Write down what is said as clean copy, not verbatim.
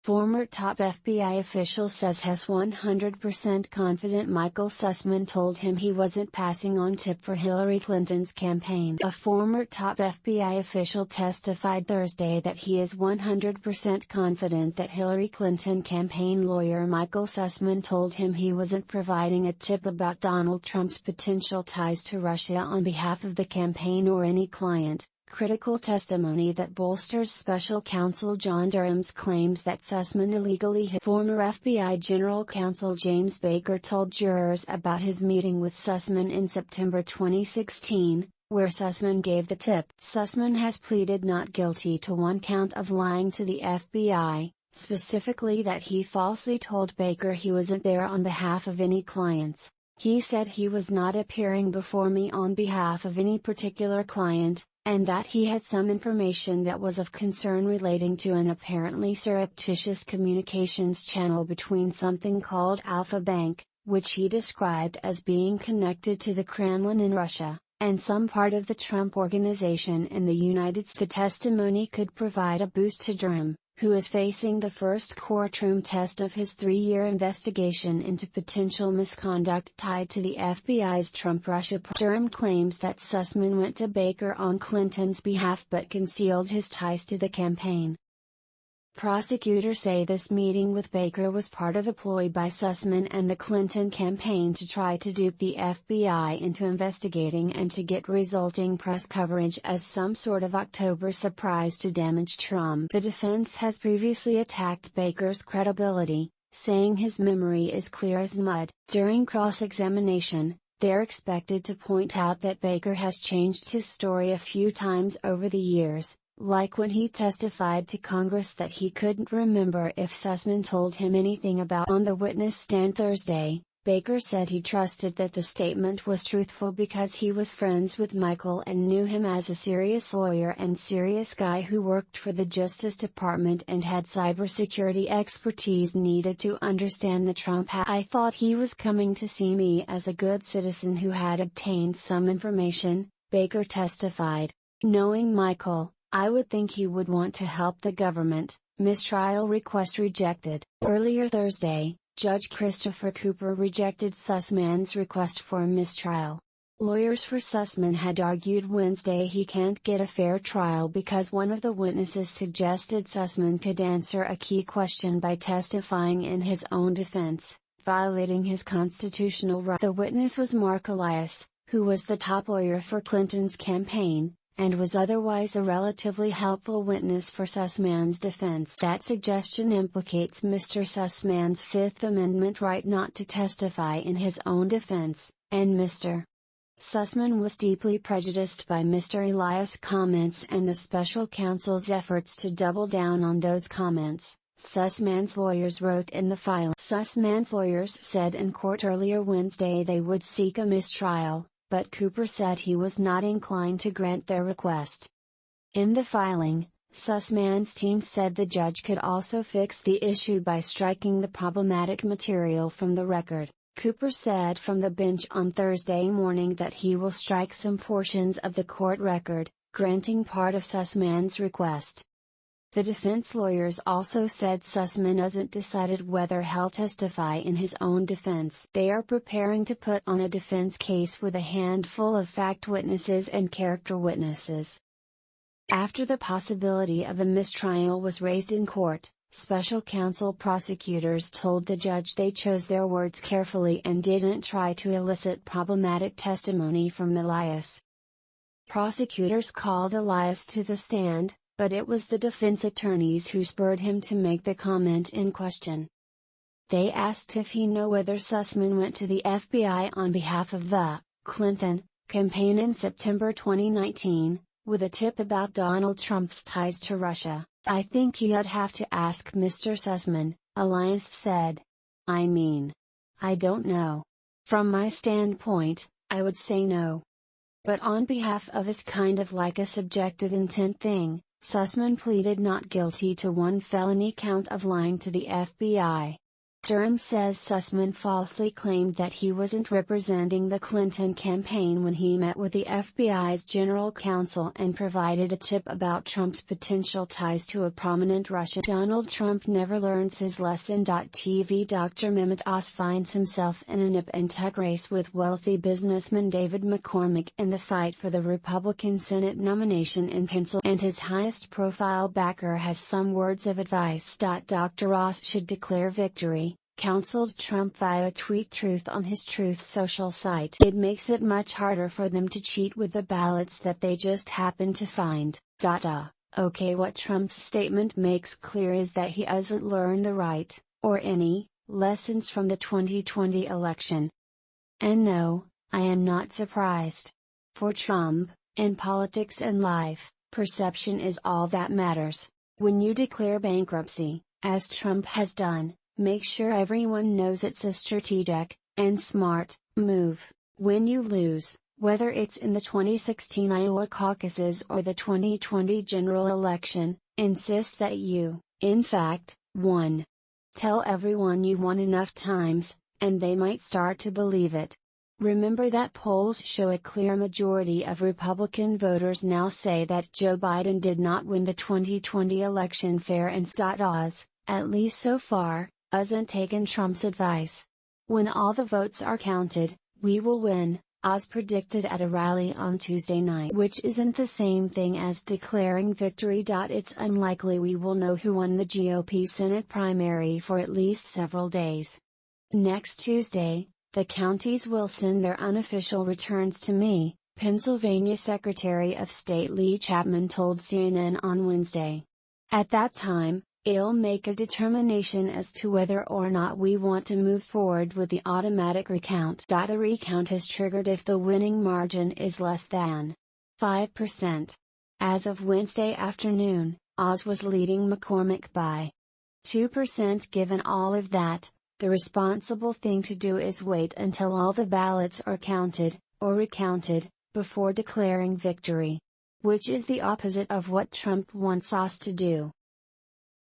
Former top FBI official says has 100% confident Michael Sussmann told him he wasn't passing on tip for Hillary Clinton's campaign. A former top FBI official testified Thursday that he is 100% confident that Hillary Clinton campaign lawyer Michael Sussmann told him he wasn't providing a tip about Donald Trump's potential ties to Russia on behalf of the campaign or any client. Critical testimony that bolsters special counsel John Durham's claims that Sussmann illegally hit. Former FBI General Counsel James Baker told jurors about his meeting with Sussmann in September 2016, where Sussmann gave the tip. Sussmann has pleaded not guilty to one count of lying to the FBI, specifically that he falsely told Baker he wasn't there on behalf of any clients. He said he was not appearing before me on behalf of any particular client, and that he had some information that was of concern relating to an apparently surreptitious communications channel between something called Alpha Bank, which he described as being connected to the Kremlin in Russia, and some part of the Trump Organization in the United States. The testimony could provide a boost to Durham, who is facing the first courtroom test of his 3-year investigation into potential misconduct tied to the FBI's Trump-Russia. Durham claims that Sussmann went to Baker on Clinton's behalf but concealed his ties to the campaign. Prosecutors say this meeting with Baker was part of a ploy by Sussmann and the Clinton campaign to try to dupe the FBI into investigating and to get resulting press coverage as some sort of October surprise to damage Trump. The defense has previously attacked Baker's credibility, saying his memory is clear as mud. During cross-examination, they're expected to point out that Baker has changed his story a few times over the years, like when he testified to Congress that he couldn't remember if Sussmann told him anything about. On the witness stand Thursday, Baker said he trusted that the statement was truthful because he was friends with Michael and knew him as a serious lawyer and serious guy who worked for the Justice Department and had cybersecurity expertise needed to understand the Trump hack. I thought he was coming to see me as a good citizen who had obtained some information, Baker testified. Knowing Michael, I would think he would want to help the government. Mistrial request rejected. Earlier Thursday, Judge Christopher Cooper rejected Sussmann's request for a mistrial. Lawyers for Sussmann had argued Wednesday he can't get a fair trial because one of the witnesses suggested Sussmann could answer a key question by testifying in his own defense, violating his constitutional right. The witness was Mark Elias, who was the top lawyer for Clinton's campaign, and was otherwise a relatively helpful witness for Sussmann's defense. That suggestion implicates Mr. Sussmann's Fifth Amendment right not to testify in his own defense, and Mr. Sussmann was deeply prejudiced by Mr. Elias' comments and the special counsel's efforts to double down on those comments, Sussmann's lawyers wrote in the filing. Sussmann's lawyers said in court earlier Wednesday they would seek a mistrial, but Cooper said he was not inclined to grant their request. In the filing, Sussmann's team said the judge could also fix the issue by striking the problematic material from the record. Cooper said from the bench on Thursday morning that he will strike some portions of the court record, granting part of Sussmann's request. The defense lawyers also said Sussmann hasn't decided whether he'll testify in his own defense. They are preparing to put on a defense case with a handful of fact witnesses and character witnesses. After the possibility of a mistrial was raised in court, special counsel prosecutors told the judge they chose their words carefully and didn't try to elicit problematic testimony from Elias. Prosecutors called Elias to the stand, but it was the defense attorneys who spurred him to make the comment in question. They asked if he knew whether Sussmann went to the FBI on behalf of the Clinton campaign in September 2019, with a tip about Donald Trump's ties to Russia. I think you'd have to ask Mr. Sussmann, Elias said. I mean, I don't know. From my standpoint, I would say no. But on behalf of it's kind of like a subjective intent thing. Sussmann pleaded not guilty to one felony count of lying to the FBI. Durham says Sussmann falsely claimed that he wasn't representing the Clinton campaign when he met with the FBI's general counsel and provided a tip about Trump's potential ties to a prominent Russian. Donald Trump never learns his lesson. TV Dr. Mehmet Oz finds himself in a nip-and-tuck race with wealthy businessman David McCormick in the fight for the Republican Senate nomination in Pennsylvania, and his highest-profile backer has some words of advice. Dr. Oz should declare victory, counseled Trump via tweet Truth on his Truth Social site. It makes it much harder for them to cheat with the ballots that they just happen to find. Okay, what Trump's statement makes clear is that he hasn't learned the right, or any, lessons from the 2020 election. And no, I am not surprised. For Trump, in politics and life, perception is all that matters. When you declare bankruptcy, as Trump has done, make sure everyone knows it's a strategic, and smart, move. When you lose, whether it's in the 2016 Iowa caucuses or the 2020 general election, insist that you, in fact, won. Tell everyone you won enough times, and they might start to believe it. Remember that polls show a clear majority of Republican voters now say that Joe Biden did not win the 2020 election fair and Oz, at least so far, hasn't taken Trump's advice. When all the votes are counted, we will win, Oz predicted at a rally on Tuesday night. Which isn't the same thing as declaring victory. It's unlikely we will know who won the GOP Senate primary for at least several days. Next Tuesday, the counties will send their unofficial returns to me, Pennsylvania Secretary of State Lee Chapman told CNN on Wednesday. At that time, I'll make a determination as to whether or not we want to move forward with the automatic recount. A recount is triggered if the winning margin is less than 5%. As of Wednesday afternoon, Oz was leading McCormick by 2%. Given all of that, the responsible thing to do is wait until all the ballots are counted, or recounted, before declaring victory. Which is the opposite of what Trump wants us to do.